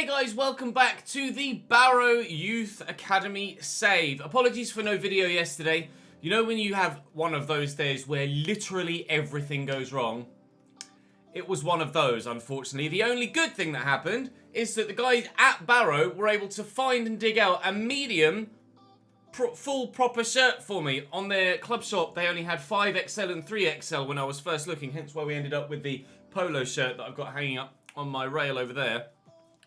Hey guys, welcome back to the Barrow Youth Academy save. Apologies for no video yesterday. You know when you have one of those days where literally everything goes wrong? It was one of those, unfortunately. The only good thing that happened is that the guys at Barrow were able to find and dig out a medium full proper shirt for me. On their club shop, they only had 5XL and 3XL when I was first looking, hence why we ended up with the polo shirt that I've got hanging up on my rail over there.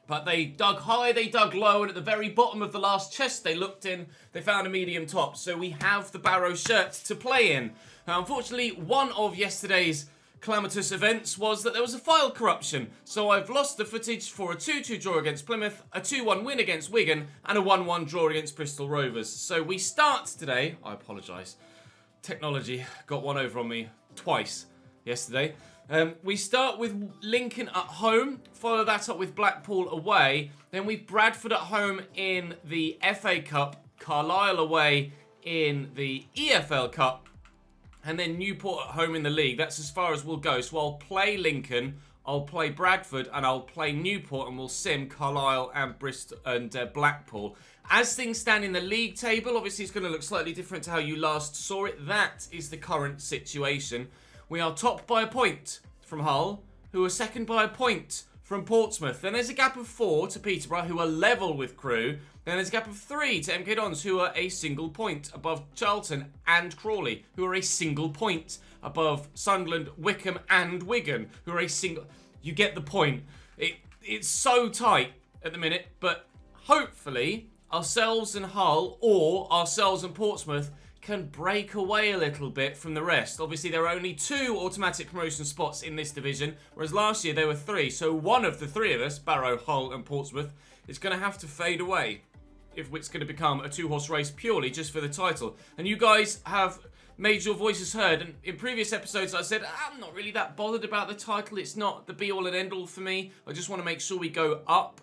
But they dug high, they dug low, and at the very bottom of the last chest they looked in, they found a medium top. So we have the Barrow shirt to play in. Now, unfortunately, one of yesterday's calamitous events was that there was a file corruption. So I've lost the footage for a 2-2 draw against Plymouth, a 2-1 win against Wigan, and a 1-1 draw against Bristol Rovers. So we start today, I apologise, technology got one over on me twice yesterday. We start with Lincoln at home, follow that up with Blackpool away, then we've Bradford at home in the FA Cup, Carlisle away in the EFL Cup, and then Newport at home in the league. That's as far as we'll go. So I'll play Lincoln, I'll play Bradford, and I'll play Newport, and we'll sim Carlisle and Bristol and Blackpool. As things stand in the league table, obviously it's going to look slightly different to how you last saw it. That is the current situation. We are topped by a point from Hull, who are second by a point from Portsmouth. Then there's a gap of 4 to Peterborough, who are level with Crewe. Then there's a gap of 3 to MK Dons, who are a single point above Charlton and Crawley, who are a single point above Sunderland, Wickham and Wigan, who are a single... You get the point. It's so tight at the minute, but hopefully ourselves and Hull, or ourselves and Portsmouth, can break away a little bit from the rest. Obviously, there are only 2 automatic promotion spots in this division, whereas last year there were 3. So one of the 3 of us, Barrow, Hull and Portsmouth, is going to have to fade away if it's going to become a 2-horse race purely just for the title. And you guys have made your voices heard. And in previous episodes, I said, I'm not really that bothered about the title. It's not the be-all and end-all for me. I just want to make sure we go up.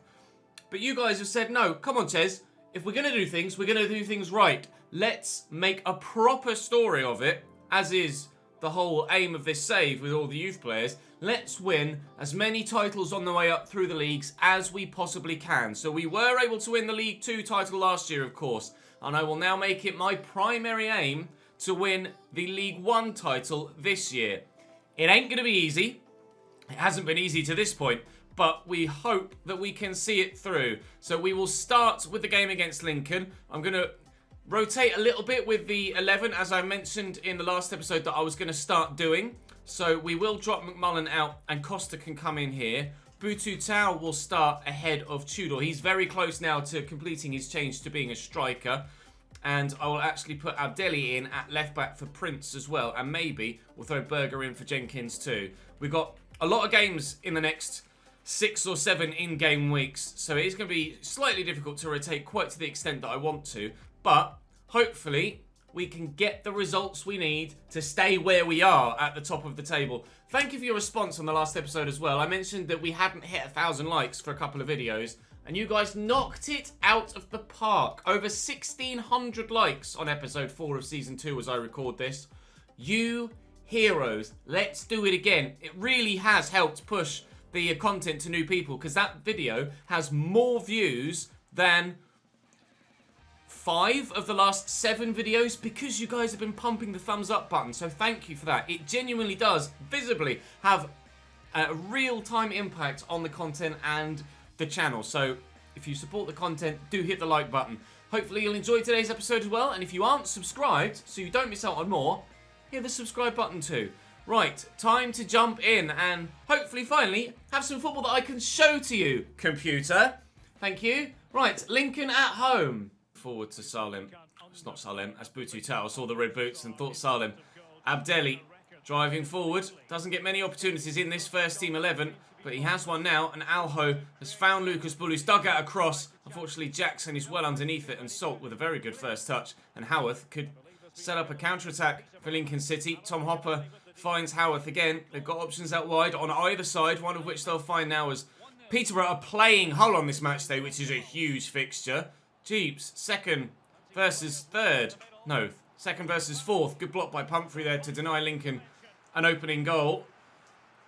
But you guys have said, no, come on, Ches. If we're going to do things, we're going to do things right. Let's make a proper story of it, as is the whole aim of this save with all the youth players. Let's win as many titles on the way up through the leagues as we possibly can. So we were able to win the League 2 title last year, of course, and I will now make it my primary aim to win the League 1 title this year. It ain't going to be easy. It hasn't been easy to this point, but we hope that we can see it through. So we will start with the game against Lincoln. I'm going to rotate a little bit with the 11, as I mentioned in the last episode that I was going to start doing. So we will drop McMullen out and Costa can come in here. Butu Tau will start ahead of Tudor. He's very close now to completing his change to being a striker. And I will actually put Abdelli in at left back for Prince as well. And maybe we'll throw Berger in for Jenkins too. We've got a lot of games in the next 6 or 7 in-game weeks. So it is going to be slightly difficult to rotate quite to the extent that I want to. But hopefully we can get the results we need to stay where we are at the top of the table. Thank you for your response on the last episode as well. I mentioned that we hadn't hit 1,000 likes for a couple of videos, and you guys knocked it out of the park. Over 1,600 likes on episode 4 of season 2 as I record this. You heroes, let's do it again. It really has helped push the content to new people, because that video has more views than 5 of the last 7 videos, because you guys have been pumping the thumbs up button. So thank you for that. It genuinely does visibly have a real-time impact on the content and the channel. So if you support the content, do hit the like button. Hopefully you'll enjoy today's episode as well. And if you aren't subscribed, so you don't miss out on more, hit the subscribe button too. Right, time to jump in and hopefully finally have some football that I can show to you, computer. Thank you. Right, Lincoln at home. Forward to Salim. It's not Salim, that's Butu Tau. I saw the red boots and thought Salim. Abdelli driving forward. Doesn't get many opportunities in this first team 11, but he has one now. And Alho has found Lucas Bullu's dug out a cross. Unfortunately, Jackson is well underneath it, and Salt with a very good first touch. And Howarth could set up a counter-attack for Lincoln City. Tom Hopper finds Howarth again. They've got options out wide on either side, one of which they'll find now as Peterborough are playing Hull on this match day, which is a huge fixture. Jeeps, second versus third. No, second versus fourth. Good block by Pumphrey there to deny Lincoln an opening goal.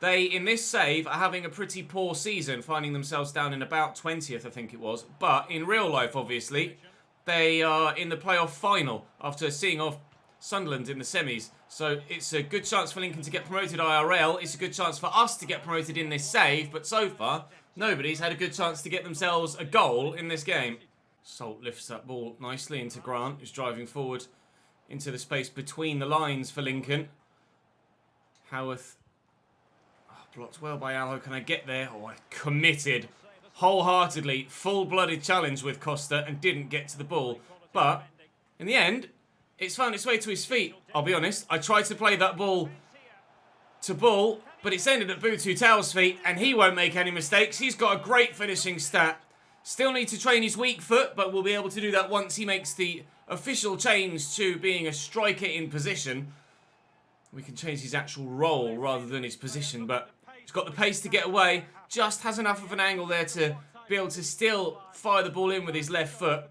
They, in this save, are having a pretty poor season, finding themselves down in about 20th, I think it was. But in real life, obviously, they are in the playoff final after seeing off Sunderland in the semis. So it's a good chance for Lincoln to get promoted IRL. It's a good chance for us to get promoted in this save. But so far, nobody's had a good chance to get themselves a goal in this game. Salt lifts that ball nicely into Grant, who's driving forward into the space between the lines for Lincoln. Howarth. Blocked well by Alho. Can I get there? Oh, I committed wholeheartedly. Full-blooded challenge with Costa and didn't get to the ball. But in the end, it's found its way to his feet. I'll be honest. I tried to play that ball to Bull, but it's ended at Butu Tao's feet and he won't make any mistakes. He's got a great finishing stat. Still need to train his weak foot, but we'll be able to do that once he makes the official change to being a striker in position. We can change his actual role rather than his position, but he's got the pace to get away. Just has enough of an angle there to be able to still fire the ball in with his left foot.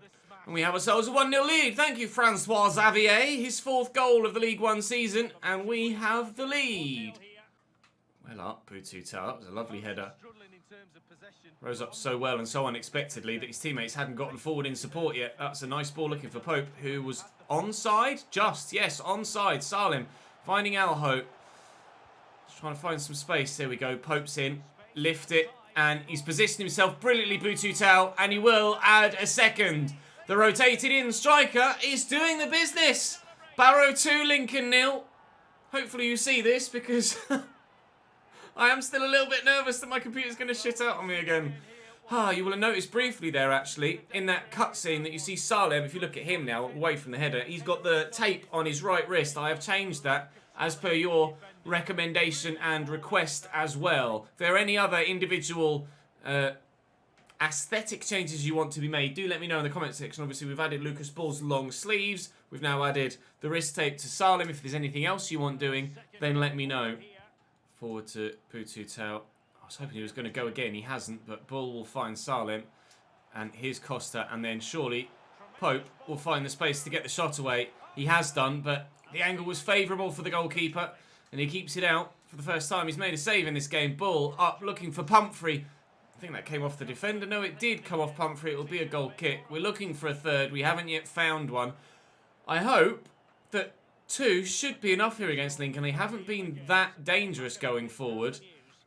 And we have ourselves a 1-0 lead. Thank you, Francois Xavier. His 4th goal of the League One season. And we have the lead. Well up, Butu Tao. That was a lovely header. Rose up so well and so unexpectedly that his teammates hadn't gotten forward in support yet. That's a nice ball looking for Pope, who was onside. Just, yes, onside. Salim finding Alho. Trying to find some space. There we go. Pope's in. Lift it. And he's positioned himself brilliantly, Butu Tao. And he will add a second. The rotated in striker is doing the business. Barrow 2, Lincoln 0. Hopefully you see this because I am still a little bit nervous that my computer's going to shit out on me again. You will have noticed briefly there, actually, in that cutscene that you see Salem, if you look at him now, away from the header, he's got the tape on his right wrist. I have changed that as per your recommendation and request as well. If there are any other individual aesthetic changes you want to be made, do let me know in the comment section. Obviously, we've added Lucas Ball's long sleeves. We've now added the wrist tape to Salem. If there's anything else you want doing, then let me know. Forward to Butu Tao. I was hoping he was going to go again. He hasn't, but Bull will find Salem. And here's Costa. And then surely Pope will find the space to get the shot away. He has done, but the angle was favourable for the goalkeeper. And he keeps it out for the first time. He's made a save in this game. Bull up looking for Pumphrey. I think that came off the defender. No, it did come off Pumphrey. It will be a goal kick. We're looking for a third. We haven't yet found one. I hope that 2 should be enough here against Lincoln. They haven't been that dangerous going forward.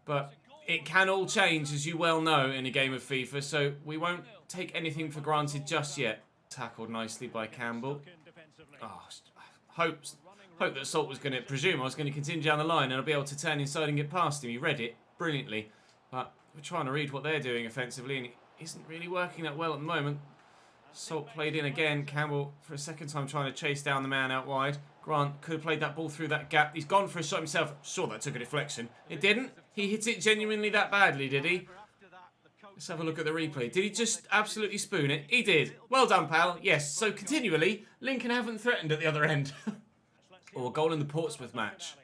But it can all change, as you well know, in a game of FIFA. So we won't take anything for granted just yet. Tackled nicely by Campbell. Hope that Salt was going to presume I was going to continue down the line and I'll be able to turn inside and get past him. He read it brilliantly. But we're trying to read what they're doing offensively and it isn't really working that well at the moment. Salt played in again. Campbell for a second time trying to chase down the man out wide. Grant could have played that ball through that gap. He's gone for a shot himself. Sure, that took a deflection. It didn't. He hit it genuinely that badly, did he? Let's have a look at the replay. Did he just absolutely spoon it? He did. Well done, pal. Yes, so continually, Lincoln haven't threatened at the other end. Or a goal in the Portsmouth match.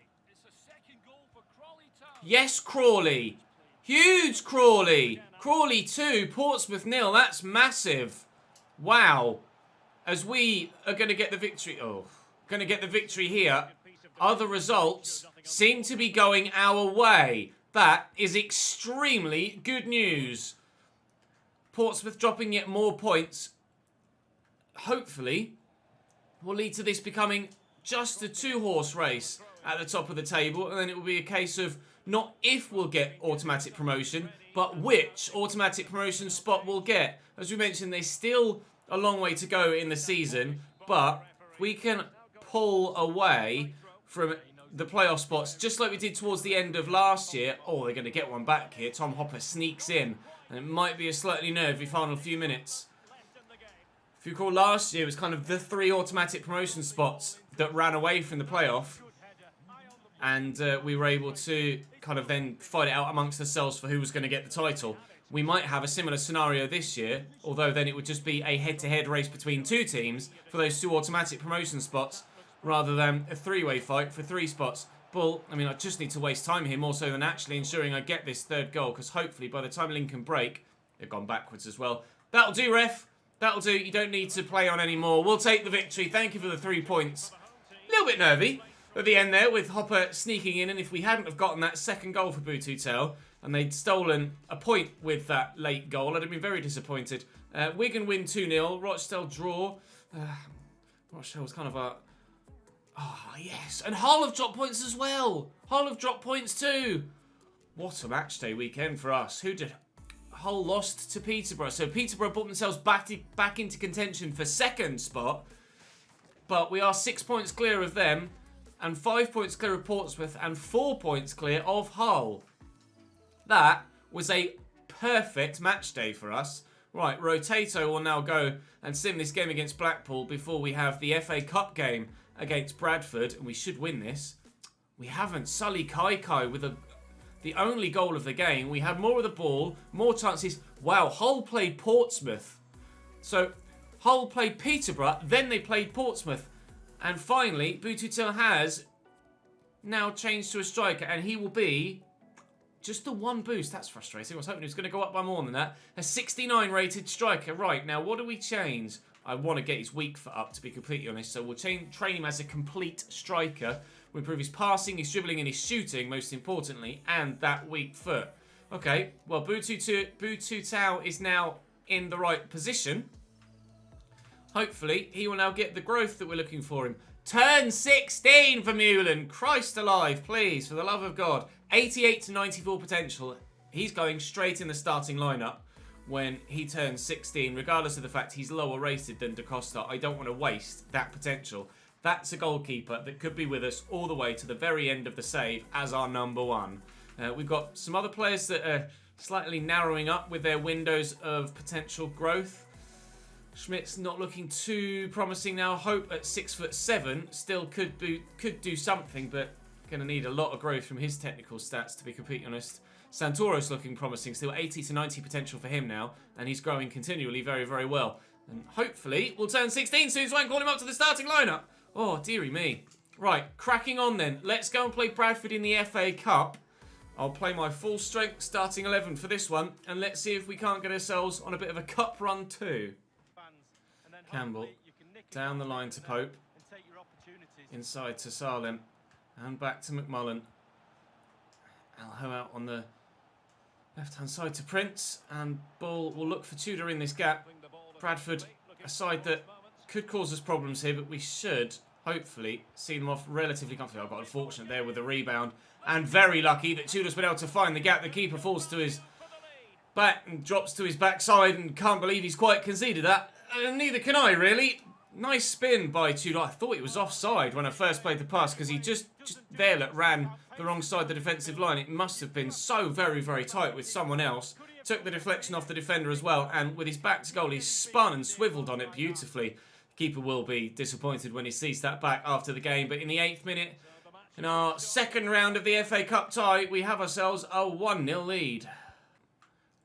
Yes, Crawley. Huge Crawley. Crawley 2, Portsmouth 0. That's massive. Wow. As we are going to get the victory. Going to get the victory here. Other results seem to be going our way. That is extremely good news. Portsmouth dropping yet more points. Hopefully, will lead to this becoming just a 2-horse race at the top of the table. And then it will be a case of not if we'll get automatic promotion, but which automatic promotion spot we'll get. As we mentioned, there's still a long way to go in the season. But we can pull away from the playoff spots, just like we did towards the end of last year. Oh, they're going to get one back here. Tom Hopper sneaks in, and it might be a slightly nervy final few minutes. If you recall, last year it was kind of the 3 automatic promotion spots that ran away from the playoff, and we were able to kind of then fight it out amongst ourselves for who was going to get the title. We might have a similar scenario this year, although then it would just be a head-to-head race between 2 teams for those 2 automatic promotion spots, rather than a 3-way fight for 3 spots. Bull, I mean, I just need to waste time here more so than actually ensuring I get this 3rd goal, because hopefully by the time Lincoln break, they've gone backwards as well. That'll do, ref. That'll do. You don't need to play on anymore. We'll take the victory. Thank you for the 3 points. A little bit nervy, at the end there with Hopper sneaking in, and if we hadn't have gotten that second goal for Bootutel and they'd stolen a point with that late goal, I'd have been very disappointed. Wigan win 2-0, Rochdale draw. Rochdale was kind of a... Oh, yes. And Hull have dropped points as well. Hull have dropped points too. What a match day weekend for us. Who did... Hull lost to Peterborough. So Peterborough brought themselves back into contention for second spot. But we are 6 points clear of them. And 5 points clear of Portsmouth. And 4 points clear of Hull. That was a perfect match day for us. Right, Rotato will now go and sim this game against Blackpool before we have the FA Cup game against Bradford. And we should win this. We haven't. Sully Kai with the only goal of the game. We had more of the ball, more chances. Wow, Hull played Portsmouth. So, Hull played Peterborough, then they played Portsmouth. And finally, Bootutel has now changed to a striker, and he will be just the one boost. That's frustrating. I was hoping he was going to go up by more than that. A 69 rated striker. Right, now what do we change? I want to get his weak foot up, to be completely honest. So we'll train him as a complete striker. We'll improve his passing, his dribbling, and his shooting, most importantly, and that weak foot. Okay, well, Bootutel is now in the right position. Hopefully, he will now get the growth that we're looking for him. Turn 16 for Mullen. Christ alive, please, for the love of God. 88 to 94 potential. He's going straight in the starting lineup when he turns 16, regardless of the fact he's lower rated than Da Costa. I don't want to waste that potential. That's a goalkeeper that could be with us all the way to the very end of the save as our number one. We've got some other players that are slightly narrowing up with their windows of potential growth. Schmidt's not looking too promising now. Hope at 6'7" still could do something, but going to need a lot of growth from his technical stats, to be completely honest. Santoro's looking promising, still 80 to 90 potential for him now, and he's growing continually very, very well. And hopefully we'll turn 16 soon so I can call him up to the starting lineup. Oh, dearie me. Right, cracking on then. Let's go and play Bradford in the FA Cup. I'll play my full strength starting 11 for this one, and let's see if we can't get ourselves on a bit of a cup run too. Campbell, down the line to Pope, inside to Salem, and back to McMullen. Alho out on the left-hand side to Prince, and Bull will look for Tudor in this gap. Bradford, a side that could cause us problems here, but we should, hopefully, see them off relatively comfortably. I got unfortunate there with the rebound, and very lucky that Tudor's been able to find the gap. The keeper falls to his back and drops to his backside, and can't believe he's quite conceded that. And neither can I, really. Nice spin by Tudor. I thought he was offside when I first played the pass because he just there ran the wrong side of the defensive line. It must have been so very, very tight with someone else. Took the deflection off the defender as well, and with his back to goal, he spun and swiveled on it beautifully. Keeper will be disappointed when he sees that back after the game, but in the 8th minute, in our second round of the FA Cup tie, we have ourselves a 1-0 lead.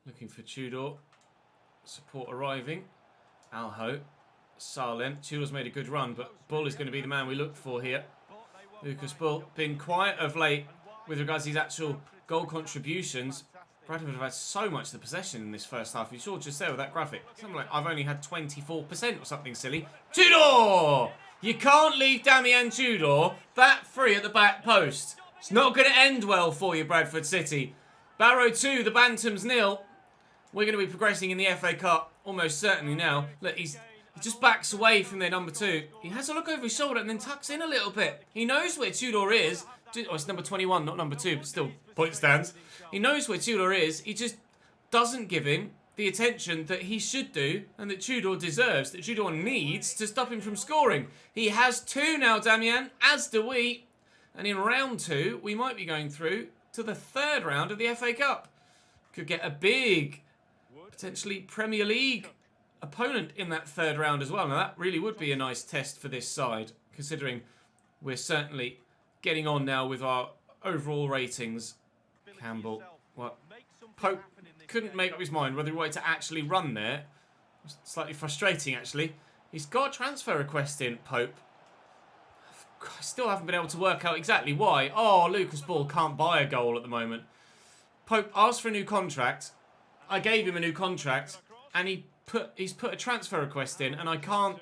Looking for Tudor. Support arriving. Alho. Salem. Tudor's made a good run, but Bull is going to be the man we look for here. Lucas Bull, been quiet of late with regards to his actual goal contributions. Bradford have had so much the possession in this first half. You saw just there with that graphic. Something like, I've only had 24% or something silly. Tudor! You can't leave Damian Tudor that free at the back post. It's not going to end well for you, Bradford City. Barrow 2, the Bantams 0. We're going to be progressing in the FA Cup almost certainly now. Look, he just backs away from their number 2. He has a look over his shoulder and then tucks in a little bit. He knows where Tudor is. Oh, it's number 21, not number 2, but still, point stands. He knows where Tudor is. He just doesn't give him the attention that he should do and that Tudor deserves, that Tudor needs to stop him from scoring. He has 2 now, Damian, as do we. And in round 2, we might be going through to the 3rd round of the FA Cup. Could get a big, potentially Premier League opponent in that 3rd round as well. Now, that really would be a nice test for this side, considering we're certainly getting on now with our overall ratings. Campbell, what? Pope couldn't make up his mind whether he wanted to actually run there. Slightly frustrating, actually. He's got a transfer request in, Pope. I still haven't been able to work out exactly why. Oh, Lucas Bull can't buy a goal at the moment. Pope asked for a new contract. I gave him a new contract, and he's put a transfer request in, and I can't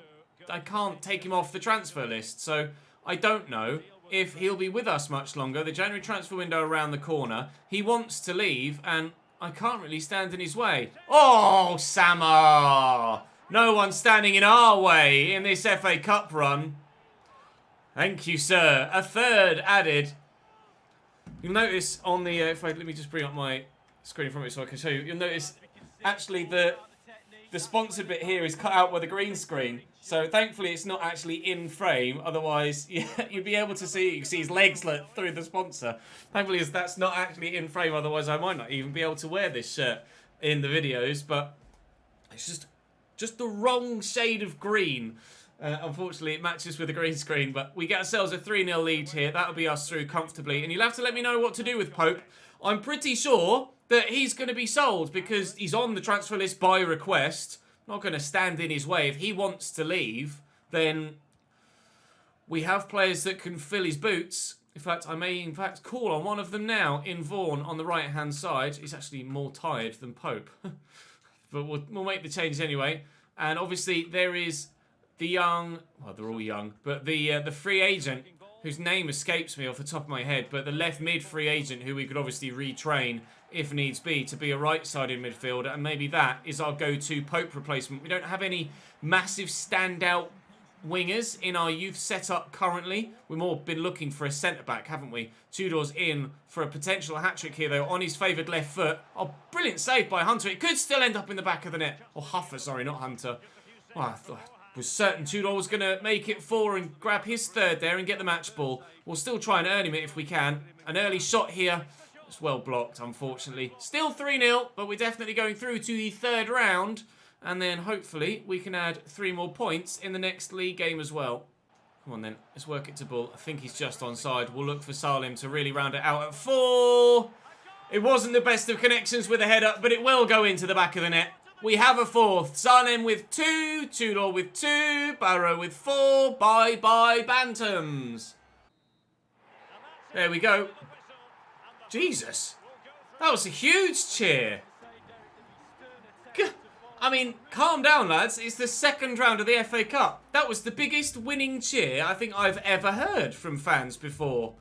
take him off the transfer list. So I don't know if he'll be with us much longer. The January transfer window around the corner. He wants to leave, and I can't really stand in his way. Oh, Samar! No one's standing in our way in this FA Cup run. Thank you, sir. A third added. You'll notice on the... let me just bring up my screen from it so I can show you. You'll notice, actually, the sponsored bit here is cut out by the green screen. So thankfully it's not actually in frame. Otherwise, yeah, you'd be able to see, you can see his legs through the sponsor. Thankfully that's not actually in frame. Otherwise I might not even be able to wear this shirt in the videos. But it's just the wrong shade of green. Unfortunately, it matches with the green screen. But we get ourselves a 3-0 lead here. That'll be us through comfortably. And you'll have to let me know what to do with Pope. I'm pretty sure that he's going to be sold because he's on the transfer list by request. Not going to stand in his way. If he wants to leave, then we have players that can fill his boots. In fact, I may call on one of them now in Vaughan on the right-hand side. He's actually more tired than Pope. But we'll make the change anyway. And obviously there is the young... Well, they're all young. But the free agent, whose name escapes me off the top of my head, but the left mid free agent who we could obviously retrain if needs be to be a right-sided midfielder, and maybe that is our go-to Pope replacement. We don't have any massive standout wingers in our youth setup currently. We've more been looking for a centre-back, haven't we? Tudor's in for a potential hat-trick here, though, on his favoured left foot. Oh, brilliant save by Hunter. It could still end up in the back of the net. Or Huffer, sorry, not Hunter. Oh, I was certain Tudor was going to make it 4 and grab his third there and get the match ball. We'll still try and earn him if we can. An early shot here. It's well blocked, unfortunately. Still 3-0, but we're definitely going through to the third round. And then, hopefully, we can add 3 more points in the next league game as well. Come on, then. Let's work it to Bull. I think he's just onside. We'll look for Salim to really round it out at 4. It wasn't the best of connections with a header, but it will go into the back of the net. We have a 4th. Salim with 2. Tudor with 2. Barrow with 4. Bye-bye, Bantams. There we go. Jesus, that was a huge cheer. I mean, calm down, lads. It's the second round of the FA Cup. That was the biggest winning cheer I think I've ever heard from fans before.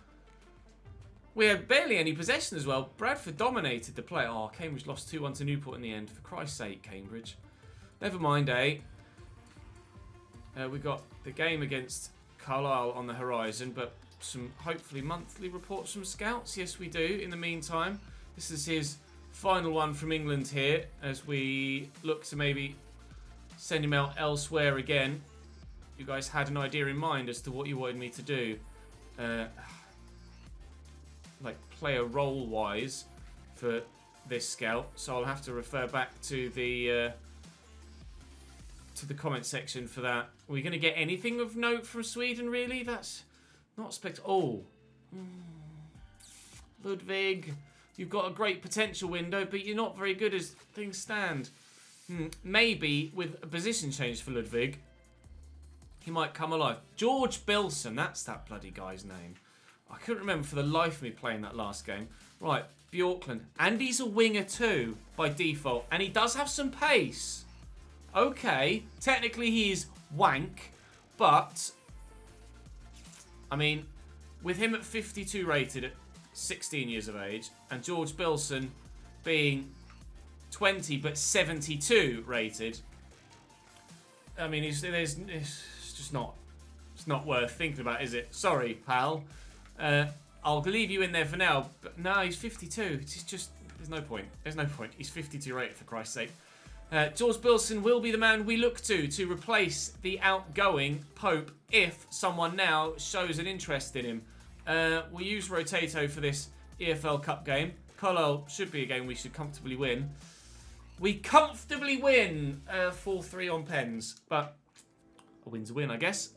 We had barely any possession as well. Bradford dominated the play. Oh, Cambridge lost 2-1 to Newport in the end. For Christ's sake, Cambridge. Never mind, eh? We got the game against Carlisle on the horizon, but some hopefully monthly reports from scouts. Yes, we do. In the meantime, this is his final one from England here as we look to maybe send him out elsewhere again. You guys had an idea in mind as to what you wanted me to do, like player role wise for this scout, so I'll have to refer back to the comment section for that. Are we going to get anything of note from Sweden, really? That's not Oh. Ludwig, you've got a great potential window, but you're not very good as things stand. Maybe with a position change for Ludwig, he might come alive. George Bilson, that's that bloody guy's name. I couldn't remember for the life of me playing that last game. Right, Bjorklund. And he's a winger too, by default. And he does have some pace. Okay, technically he's wank, but I mean, with him at 52 rated at 16 years of age, and George Bilson being 20 but 72 rated, I mean, it's just not, it's not worth thinking about, is it? Sorry, pal. I'll leave you in there for now. But no, he's 52. It's just, there's no point. There's no point. He's 52 rated, for Christ's sake. George Bilson will be the man we look to replace the outgoing Pope if someone now shows an interest in him. We'll use Rotato for this EFL Cup game. Carlisle should be a game we should comfortably win. We comfortably win 4-3 on pens, but a win's a win, I guess.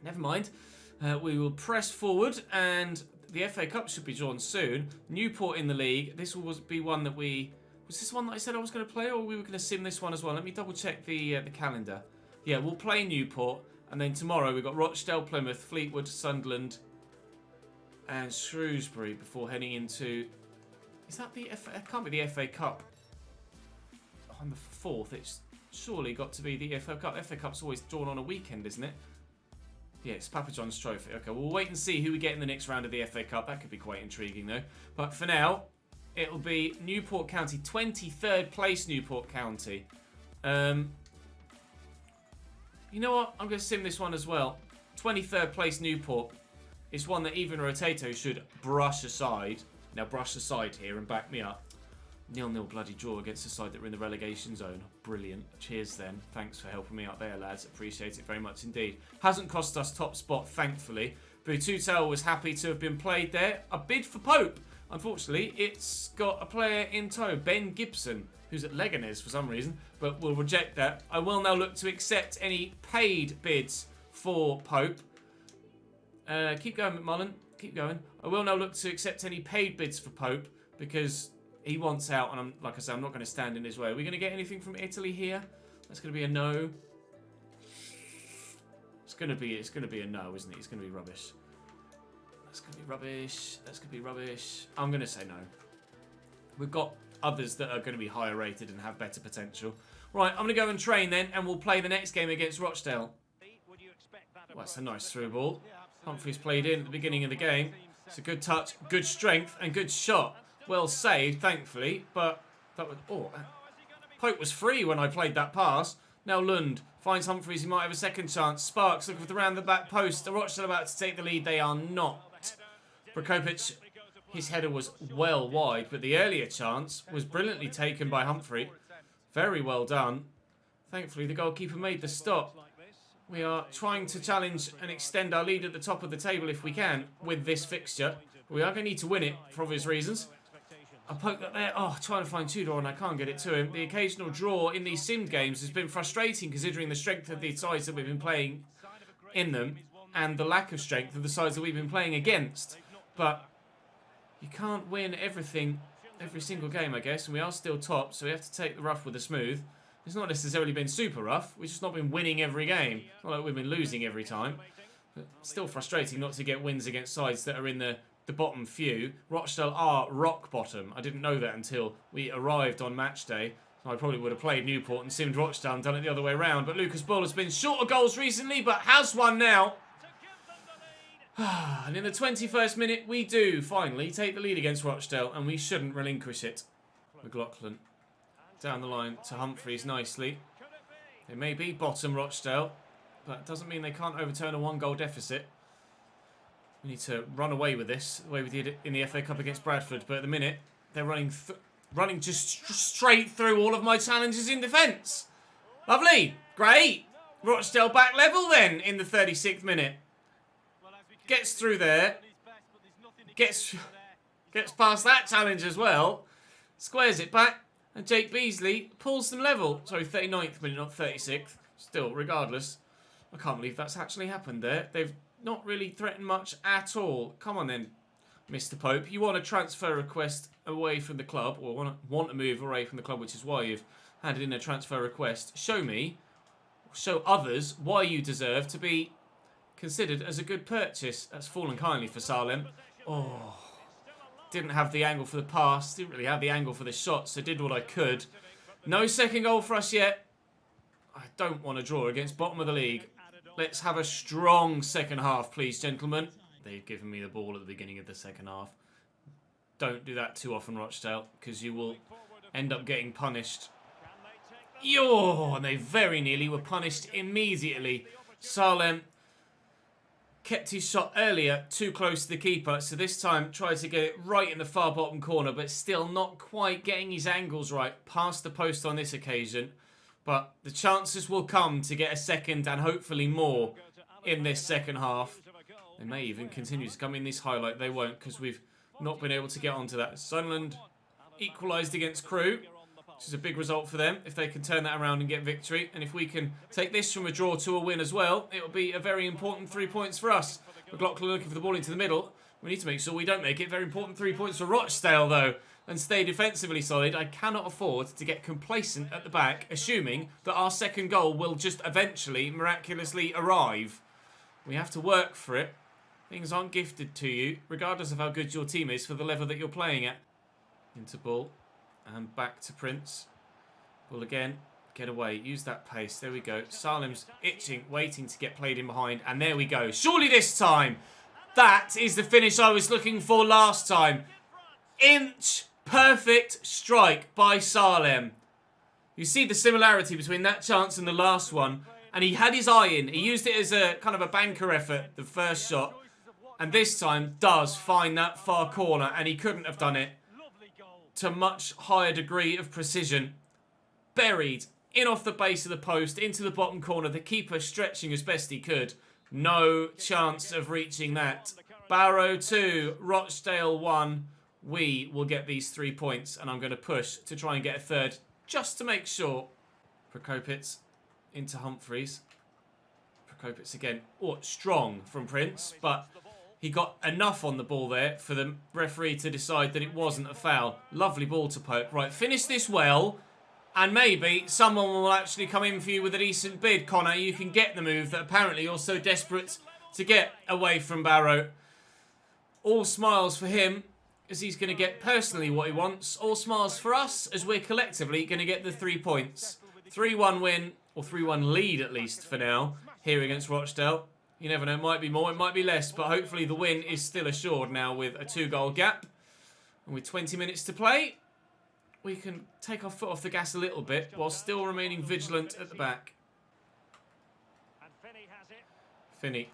Never mind. We will press forward, and the FA Cup should be drawn soon. Newport in the league. This will be one that we... Was this one that I said I was going to play, or we were going to sim this one as well? Let me double check the calendar. Yeah, we'll play Newport, and then tomorrow we've got Rochdale, Plymouth, Fleetwood, Sunderland, and Shrewsbury before heading into... Is that the FA... It can't be the FA Cup on the 4th. It's surely got to be the FA Cup. FA Cup's always drawn on a weekend, isn't it? Yeah, it's Papa John's trophy. Okay, we'll wait and see who we get in the next round of the FA Cup. That could be quite intriguing, though. But for now, it'll be Newport County. 23rd place Newport County. You know what? I'm going to sim this one as well. 23rd place Newport is one that even Rotato should brush aside. Now brush aside here and back me up. 0-0 bloody draw against the side that were in the relegation zone. Brilliant. Cheers then. Thanks for helping me out there, lads. Appreciate it very much indeed. Hasn't cost us top spot, thankfully. Bututel was happy to have been played there. A bid for Pope. Unfortunately, it's got a player in tow, Ben Gibson, who's at Leganés for some reason, but we'll reject that. I will now look to accept any paid bids for Pope. Keep going, McMullen. Keep going. I will now look to accept any paid bids for Pope because he wants out, and like I said, I'm not going to stand in his way. Are we going to get anything from Italy here? That's going to be a no. It's going to be a no, isn't it? It's going to be rubbish. That's going to be rubbish. That's going to be rubbish. I'm going to say no. We've got others that are going to be higher rated and have better potential. Right, I'm going to go and train then, and we'll play the next game against Rochdale. Well, that's a nice through ball. Humphreys played in at the beginning of the game. It's a good touch, good strength, and good shot. Well saved, thankfully, but that was... Oh, Pope was free when I played that pass. Now Lund finds Humphreys. He might have a second chance. Sparks looking for the round the back post. The Rochdale about to take the lead. They are not. Prokopic, his header was well wide, but the earlier chance was brilliantly taken by Humphrey. Very well done. Thankfully, the goalkeeper made the stop. We are trying to challenge and extend our lead at the top of the table if we can with this fixture. We are going to need to win it for obvious reasons. I poked that there. Oh, trying to find Tudor and I can't get it to him. The occasional draw in these sim games has been frustrating considering the strength of the sides that we've been playing in them and the lack of strength of the sides that we've been playing against. But you can't win everything, every single game, I guess. And we are still top, so we have to take the rough with the smooth. It's not necessarily been super rough. We've just not been winning every game. Not like we've been losing every time. But still frustrating not to get wins against sides that are in the bottom few. Rochdale are rock bottom. I didn't know that until we arrived on match day. I probably would have played Newport and simmed Rochdale and done it the other way around. But Lucas Bull has been short of goals recently, but has one now. And in the 21st minute, we do finally take the lead against Rochdale, and we shouldn't relinquish it. McLaughlin down the line to Humphreys nicely. It may be bottom Rochdale, but it doesn't mean they can't overturn a one-goal deficit. We need to run away with this, the way we did in the FA Cup against Bradford. But at the minute, they're running just straight through all of my challenges in defence. Lovely. Great. Rochdale back level then in the 36th minute. Gets through there. Gets past that challenge as well. Squares it back. And Jake Beasley pulls them level. Sorry, 39th minute, not 36th. Still, regardless. I can't believe that's actually happened there. They've not really threatened much at all. Come on then, Mr. Pope. You want a transfer request away from the club, or want to move away from the club, which is why you've handed in a transfer request. Show me, show others why you deserve to be considered as a good purchase. That's fallen kindly for Salem. Oh, didn't have the angle for the pass. Didn't really have the angle for the shot, so did what I could. No second goal for us yet. I don't want to draw against bottom of the league. Let's have a strong second half, please, gentlemen. They've given me the ball at the beginning of the second half. Don't do that too often, Rochdale, because you will end up getting punished. Yo, and they very nearly were punished immediately. Salem kept his shot earlier too close to the keeper, so this time tried to get it right in the far bottom corner, but still not quite getting his angles right past the post on this occasion. But the chances will come to get a second and hopefully more in this second half. They may even continue to come in this highlight. They won't, because we've not been able to get onto that. Sunderland equalised against Crewe, which is a big result for them if they can turn that around and get victory. And if we can take this from a draw to a win as well, it will be a very important 3 points for us. McLaughlin looking for the ball into the middle. We need to make sure we don't make it. Very important 3 points for Rochdale, though, and stay defensively solid. I cannot afford to get complacent at the back, assuming that our second goal will just eventually, miraculously arrive. We have to work for it. Things aren't gifted to you, regardless of how good your team is for the level that you're playing at. Into Bull, and back to Prince. Bull again Get away. Use that pace. There we go. Salem's itching, waiting to get played in behind. And there we go. Surely this time. That is the finish I was looking for last time. Inch perfect strike by Salem. You see the similarity between that chance and the last one. And he had his eye in. He used it as a kind of a banker effort, the first shot. And this time does find that far corner. And he couldn't have done it to a much higher degree of precision. Buried in off the base of the post, into the bottom corner. The keeper stretching as best he could. No chance of reaching that. Barrow 2, Rochdale 1. We will get these 3 points. And I'm going to push to try and get a third. Just to make sure. Prokopits into Humphreys. Prokopits again. Oh, strong from Prince. But he got enough on the ball there for the referee to decide that it wasn't a foul. Lovely ball to poke. Right, finish this well. And maybe someone will actually come in for you with a decent bid, Connor. You can get the move that apparently you're so desperate to get away from Barrow. All smiles for him, as he's going to get personally what he wants. All smiles for us, as we're collectively going to get the 3 points. 3-1 win, or 3-1 lead at least for now, here against Rochdale. You never know, it might be more, it might be less, but hopefully the win is still assured now with a 2-goal gap. And with 20 minutes to play, we can take our foot off the gas a little bit while still remaining vigilant at the back. Finney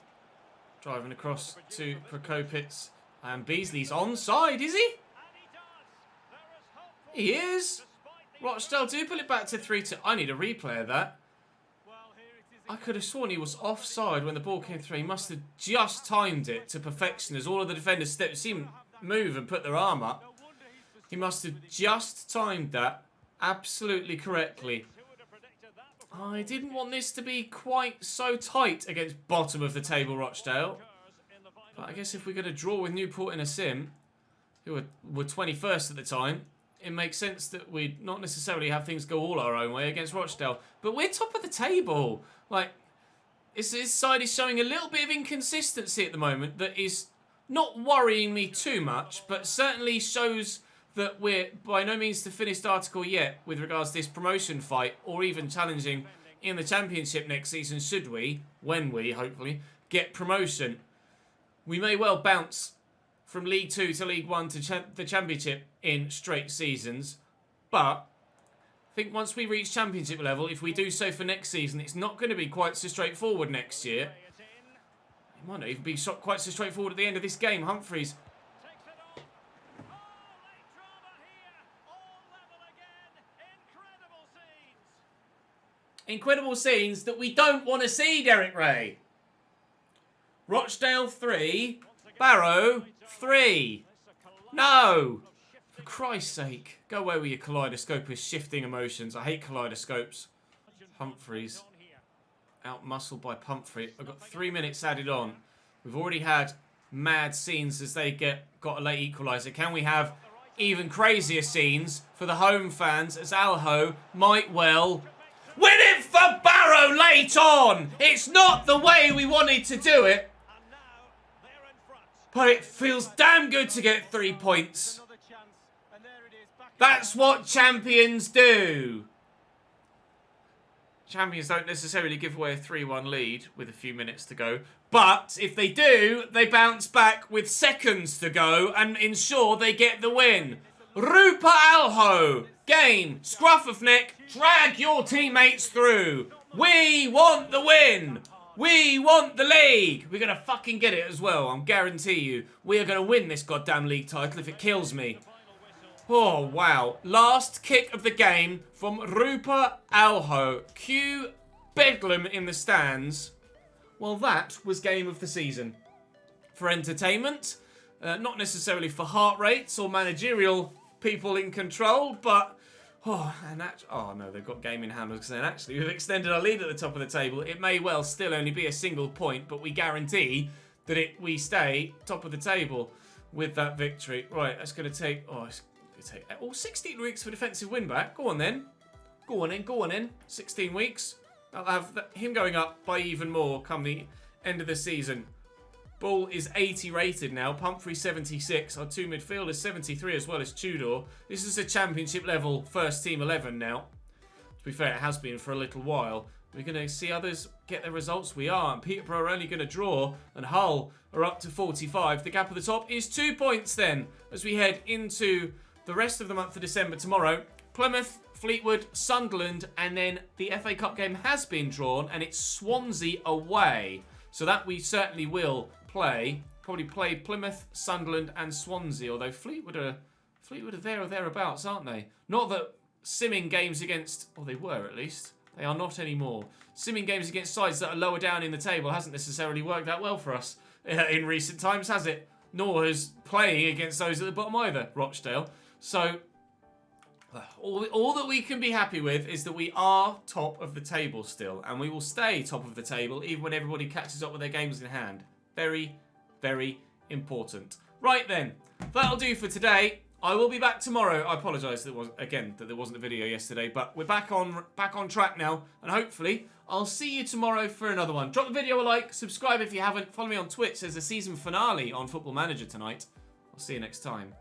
driving across to Prokopits. And Beasley's onside, is he? He is. Rochdale do pull it back to 3-2. I need a replay of that. I could have sworn he was offside when the ball came through. He must have just timed it to perfection as all of the defenders see him move and put their arm up. He must have just timed that absolutely correctly. I didn't want this to be quite so tight against bottom of the table Rochdale. But I guess if we're going to draw with Newport in a sim, who were 21st at the time, it makes sense that we'd not necessarily have things go all our own way against Rochdale. But we're top of the table. Like, his side is showing a little bit of inconsistency at the moment that is not worrying me too much, but certainly shows that we're by no means the finished article yet with regards to this promotion fight or even challenging in the Championship next season should we, when we, hopefully, get promotion. We may well bounce from League 2 to League 1 to the Championship in straight seasons, but I think once we reach Championship level, if we do so for next season, it's not going to be quite so straightforward next year. It might not even be quite so straightforward at the end of this game. Humphreys. Incredible scenes that we don't want to see, Derek Ray. Rochdale 3, Barrow 3. No! For Christ's sake. Go away with your kaleidoscope with shifting emotions. I hate kaleidoscopes. Humphreys. Out-muscled by Pumphrey. I've got 3 minutes added on. We've already had mad scenes as they got a late equaliser. Can we have even crazier scenes for the home fans as Alho might well win it for Barrow late on? It's not the way we wanted to do it. But it feels damn good to get 3 points. That's what champions do. Champions don't necessarily give away a 3-1 lead with a few minutes to go. But if they do, they bounce back with seconds to go and ensure they get the win. Rupa Alho. Game. Scruff of neck. Drag your teammates through. We want the win. We want the league. We're going to fucking get it as well. I guarantee you. We are going to win this goddamn league title if it kills me. Oh, wow. Last kick of the game from Rupa Alho. Cue Bedlam in the stands. Well, that was game of the season. For entertainment. Not necessarily for heart rates or managerial people in control, but oh no, they've got game in hand. Because then actually we've extended our lead at the top of the table. It may well still only be a single point, but we guarantee that we stay top of the table with that victory. Right, that's going to take 16 weeks for defensive win back. Go on then. Go on in. 16 weeks. That'll have him going up by even more come the end of the season. Ball is 80 rated now. Pumphrey 76. Our two midfielders 73 as well as Tudor. This is a championship level first team 11 now. To be fair, it has been for a little while. We're going to see others get their results. We are. And Peterborough are only going to draw. And Hull are up to 45. The gap at the top is 2 points then. As we head into the rest of the month of December tomorrow. Plymouth, Fleetwood, Sunderland. And then the FA Cup game has been drawn. And it's Swansea away. So that we certainly will play. Probably play Plymouth, Sunderland and Swansea. Although Fleetwood are there or thereabouts, aren't they? Not that simming games against... Well, they were at least. They are not anymore. Simming games against sides that are lower down in the table hasn't necessarily worked that well for us in recent times, has it? Nor has playing against those at the bottom either, Rochdale. So, all that we can be happy with is that we are top of the table still. And we will stay top of the table even when everybody catches up with their games in hand. Very, very important. Right then, that'll do for today. I will be back tomorrow. I apologise that there wasn't a video yesterday, but we're back on track now, and hopefully I'll see you tomorrow for another one. Drop the video a like, subscribe if you haven't, follow me on Twitch. There's a season finale on Football Manager tonight. I'll see you next time.